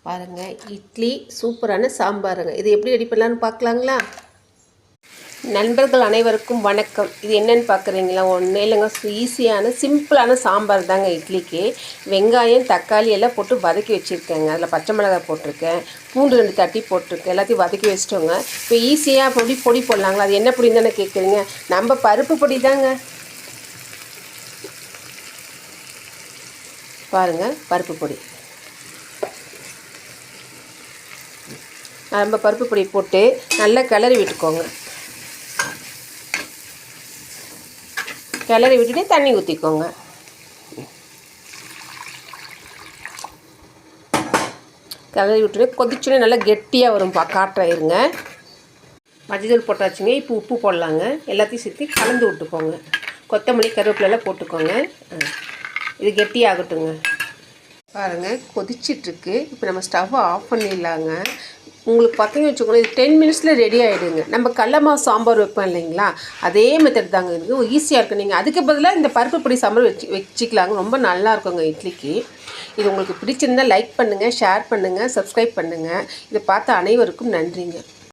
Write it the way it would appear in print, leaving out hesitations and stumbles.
பாருங்கள், இட்லி சூப்பரான சாம்பாருங்க. இது எப்படி ரெடி பண்ணலான்னு பார்க்கலாங்களா? நண்பர்கள் அனைவருக்கும் வணக்கம். இது என்னென்னு பார்க்குறீங்களா? ஒன்றும் இல்லைங்க, ஈஸியான சிம்பிளான சாம்பார் தாங்க. இட்லிக்கு வெங்காயம் தக்காளி எல்லாம் போட்டு வதக்கி வச்சுருக்கேங்க. அதில் பச்சை மிளகாய் போட்டிருக்கேன், பூண்டு 2 தட்டி போட்டிருக்கேன். எல்லாத்தையும் வதக்கி வச்சிட்டோங்க. இப்போ ஈஸியாக பொடி போடலாங்களா? அது என்ன பொடின்னு தானே கேட்குறீங்க? நம்ம பருப்பு பொடி தாங்க. பாருங்கள், பருப்பு பொடி. நம்ம பருப்பு பொடி போட்டு நல்லா கிளறி விட்டுக்கோங்க. கிளறி விட்டுட்டு தண்ணி ஊற்றிக்கோங்க. கிளறி விட்டுட்டு கொதிச்சுன்னு நல்லா கெட்டியாக வரும். காட்டுறேன் இருங்க. மஞ்சள் போட்டாச்சுங்க. இப்போ உப்பு போடலாங்க. எல்லாத்தையும் சேர்த்து கலந்து விட்டுக்கோங்க. கொத்தமல்லி கருவேப்பிலெல்லாம் போட்டுக்கோங்க. இது கெட்டியாகட்டுங்க. பாருங்கள், கொதிச்சிட்ருக்கு. இப்போ நம்ம ஸ்டவ்வை ஆஃப் பண்ணிடலாங்க. உங்களுக்கு பார்த்தீங்கன்னு வச்சுக்கோங்களேன், இது 10 மினிட்ஸில் ரெடி ஆகிடுங்க. நம்ம கடலமா சாம்பார் வைப்போம் இல்லைங்களா, அதே மெத்தட் தாங்க. இது ஈஸியாக இருக்கும். நீங்கள் அதுக்கு பதிலாக இந்த பருப்பு பொடி சாம்பார் வச்சுக்கலாங்க. ரொம்ப நல்லா இருக்குங்க இட்லிக்கு. இது உங்களுக்கு பிடிச்சிருந்தால் லைக் பண்ணுங்கள், ஷேர் பண்ணுங்கள், சப்ஸ்கிரைப் பண்ணுங்கள். இதை பார்த்த அனைவருக்கும் நன்றிங்க.